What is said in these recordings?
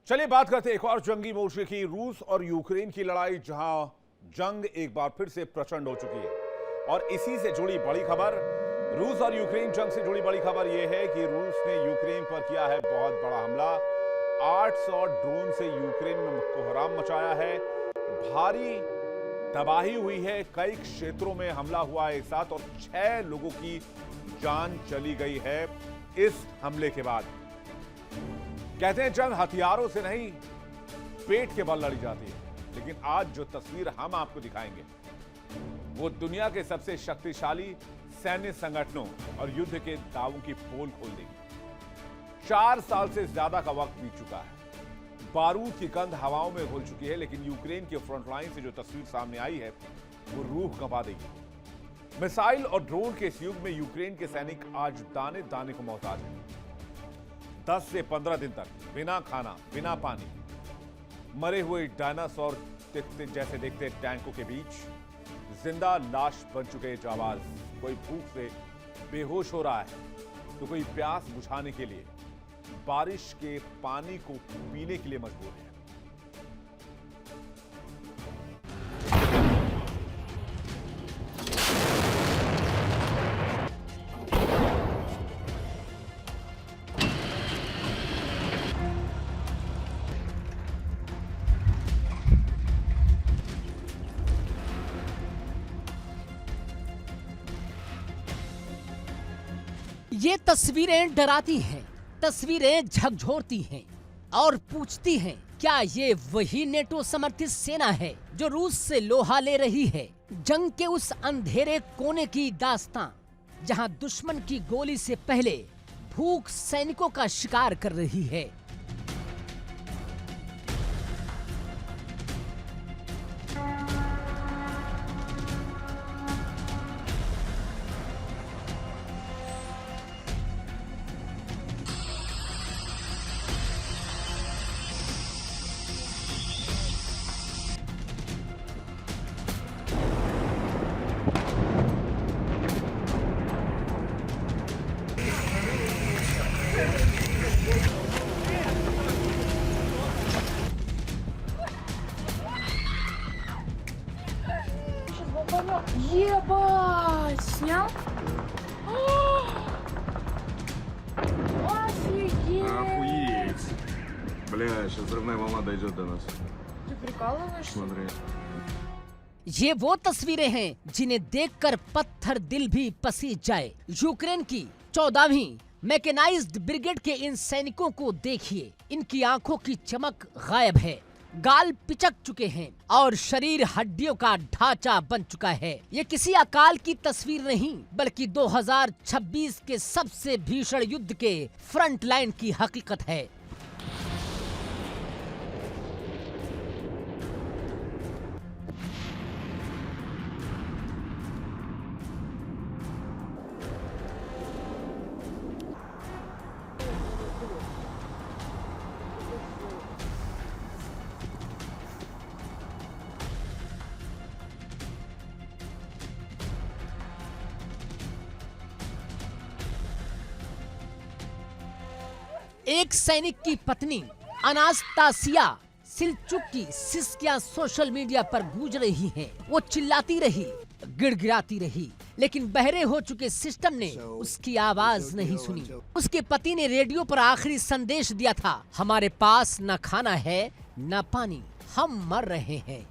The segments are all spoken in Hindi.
चलिए बात करते हैं एक और जंगी मोर्चे की, रूस और यूक्रेन की लड़ाई, जहां जंग एक बार फिर से प्रचंड हो चुकी है। और इसी से जुड़ी बड़ी खबर, रूस और यूक्रेन जंग से जुड़ी बड़ी खबर यह है कि रूस ने यूक्रेन पर किया है बहुत बड़ा हमला। 800 ड्रोन से यूक्रेन में कोहराम मचाया है, भारी तबाही हुई है, कई क्षेत्रों में हमला हुआ है एक साथ और 6 लोगों की जान चली गई है इस हमले के बाद। कहते हैं जंग हथियारों से नहीं, पेट के बल लड़ी जाती है। लेकिन आज जो तस्वीर हम आपको दिखाएंगे वो दुनिया के सबसे शक्तिशाली सैन्य संगठनों और युद्ध के दावों की पोल खोल देगी। 4 साल से ज्यादा का वक्त बीत चुका है, बारूद की गंध हवाओं में घुल चुकी है, लेकिन यूक्रेन के फ्रंटलाइन से जो तस्वीर सामने आई है वो रूह कंपा देगी। मिसाइल और ड्रोन के इस युग में यूक्रेन के सैनिक आज दाने दाने को मोहताज हैं। 10 से 15 दिन तक बिना खाना बिना पानी, मरे हुए डायनासोर जैसे देखते टैंकों के बीच जिंदा लाश बन चुके जाबाज। कोई भूख से बेहोश हो रहा है तो कोई प्यास बुझाने के लिए बारिश के पानी को पीने के लिए मजबूर है। ये तस्वीरें डराती हैं, तस्वीरें झकझोरती हैं और पूछती हैं, क्या ये वही नेटो समर्थित सेना है जो रूस से लोहा ले रही है? जंग के उस अंधेरे कोने की दास्तां, जहां दुश्मन की गोली से पहले भूख सैनिकों का शिकार कर रही है। Ебать! Снял? Офигеть! Охуеть. Бля, сейчас взрывная волна дойдет до нас. Ты прикалываешься? Смотри. ये वो तस्वीरें हैं जिन्हें देखकर पत्थर दिल भी पसीज जाए। यूक्रेन की 14वीं मैकेनाइज्ड ब्रिगेड के इन सैनिकों को देखिए, इनकी आंखों की चमक गायब है, गाल पिचक चुके हैं और शरीर हड्डियों का ढांचा बन चुका है। ये किसी अकाल की तस्वीर नहीं, बल्कि 2026 के सबसे भीषण युद्ध के फ्रंट लाइन की हकीकत है। एक सैनिक की पत्नी अनास्तासिया सिल्चुक की सिस्कियां सोशल मीडिया पर गूंज रही हैं। वो चिल्लाती रही, गिड़गिड़ाती रही, लेकिन बहरे हो चुके सिस्टम ने उसकी आवाज नहीं सुनी। उसके पति ने रेडियो पर आखिरी संदेश दिया था, हमारे पास न खाना है न पानी, हम मर रहे हैं।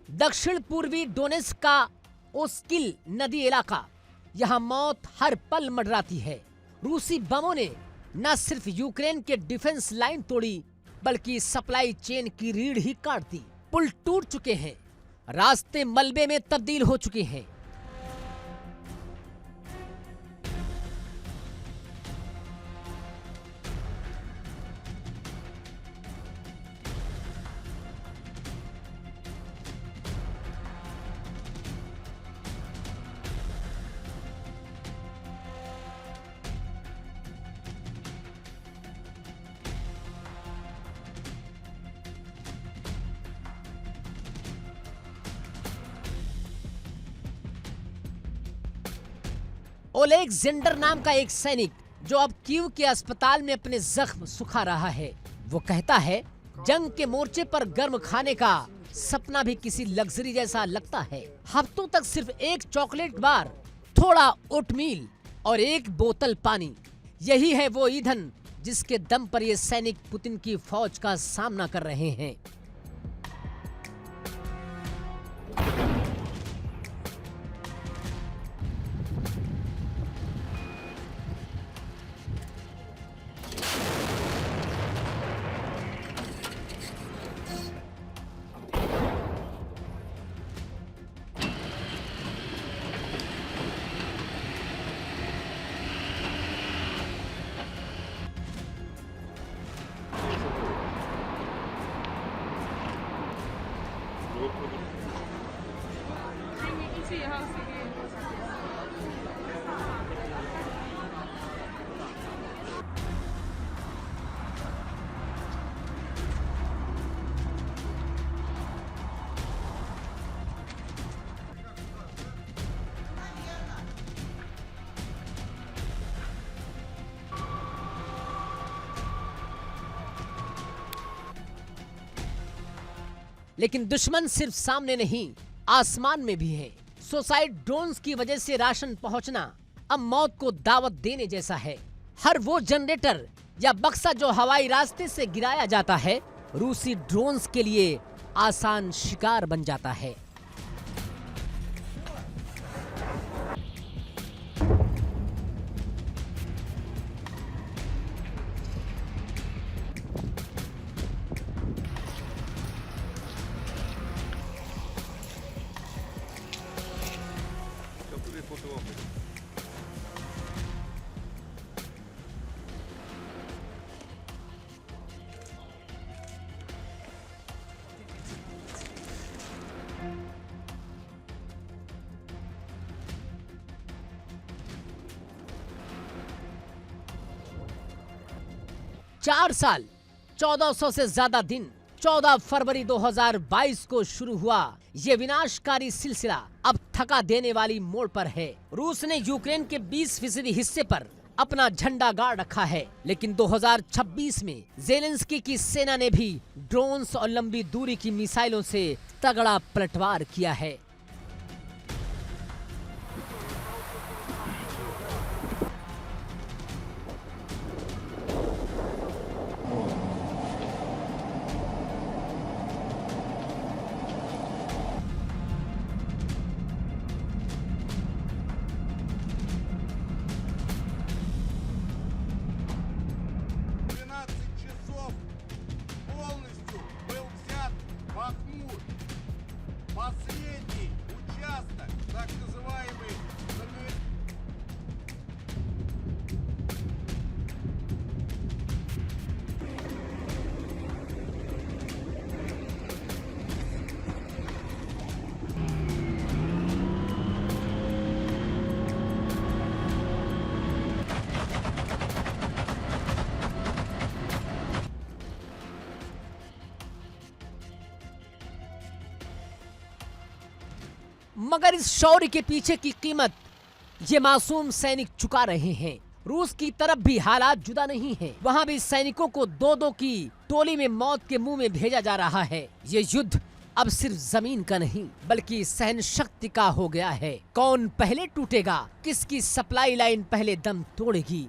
दक्षिण पूर्वी डोनेट्स्क का ओस्किल नदी इलाका, यहाँ मौत हर पल मंडराती है। रूसी बमों ने न सिर्फ यूक्रेन के डिफेंस लाइन तोड़ी, बल्कि सप्लाई चेन की रीढ़ ही काट दी। पुल टूट चुके हैं, रास्ते मलबे में तब्दील हो चुके हैं। ओलेक्जेंडर नाम का एक सैनिक जो अब कीव के अस्पताल में अपने जख्म सुखा रहा है, वो कहता है जंग के मोर्चे पर गर्म खाने का सपना भी किसी लग्जरी जैसा लगता है। हफ्तों तक सिर्फ एक चॉकलेट बार, थोड़ा ओटमील और एक बोतल पानी, यही है वो ईंधन जिसके दम पर ये सैनिक पुतिन की फौज का सामना कर रहे हैं। लेकिन दुश्मन सिर्फ सामने नहीं, आसमान में भी है। सुसाइड ड्रोन्स की वजह से राशन पहुंचना अब मौत को दावत देने जैसा है। हर वो जनरेटर या बक्सा जो हवाई रास्ते से गिराया जाता है, रूसी ड्रोन्स के लिए आसान शिकार बन जाता है। चार साल, 1400 से ज्यादा दिन, 14 फरवरी 2022 को शुरू हुआ ये विनाशकारी सिलसिला अब थका देने वाली मोड़ पर है। रूस ने यूक्रेन के 20% हिस्से पर अपना झंडा गाड़ रखा है, लेकिन 2026 में जेलेंस्की की सेना ने भी ड्रोन्स और लंबी दूरी की मिसाइलों से तगड़ा पलटवार किया है। Последний участок, так называемый मगर इस शौर्य के पीछे की कीमत ये मासूम सैनिक चुका रहे हैं। रूस की तरफ भी हालात जुदा नहीं है। वहाँ भी सैनिकों को दो दो की टोली में मौत के मुंह में भेजा जा रहा है। ये युद्ध अब सिर्फ जमीन का नहीं बल्कि सहन शक्ति का हो गया है। कौन पहले टूटेगा, किसकी सप्लाई लाइन पहले दम तोड़ेगी।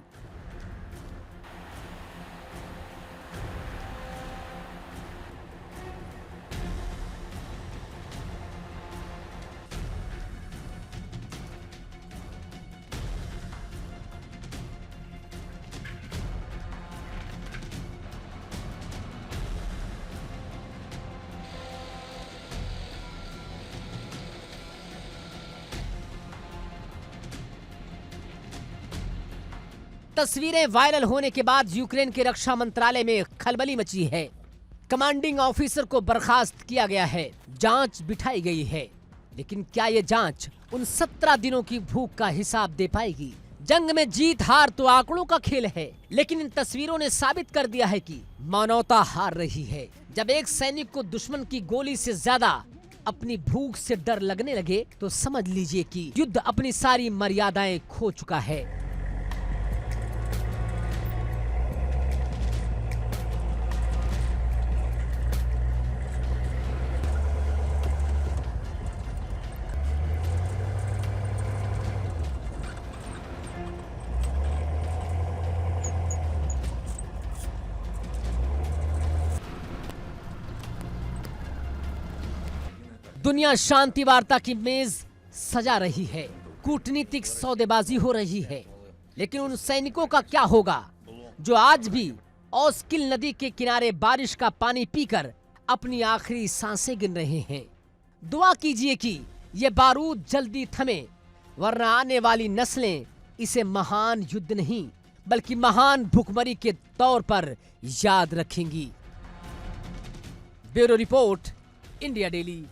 तस्वीरें वायरल होने के बाद यूक्रेन के रक्षा मंत्रालय में खलबली मची है। कमांडिंग ऑफिसर को बर्खास्त किया गया है, जांच बिठाई गई है। लेकिन क्या ये जांच उन 17 दिनों की भूख का हिसाब दे पाएगी? जंग में जीत हार तो आंकड़ों का खेल है, लेकिन इन तस्वीरों ने साबित कर दिया है कि मानवता हार रही है। जब एक सैनिक को दुश्मन की गोली से ज्यादा अपनी भूख से डर लगने लगे तो समझ लीजिए कि युद्ध अपनी सारी मर्यादाएं खो चुका है। दुनिया शांति वार्ता की मेज सजा रही है, कूटनीतिक सौदेबाजी हो रही है, लेकिन उन सैनिकों का क्या होगा जो आज भी ओस्किल नदी के किनारे बारिश का पानी पीकर अपनी आखिरी सांसें गिन रहे हैं। दुआ कीजिए कि ये बारूद जल्दी थमे, वरना आने वाली नस्लें इसे महान युद्ध नहीं बल्कि महान भुखमरी के तौर पर याद रखेंगी। Bureau report, India daily.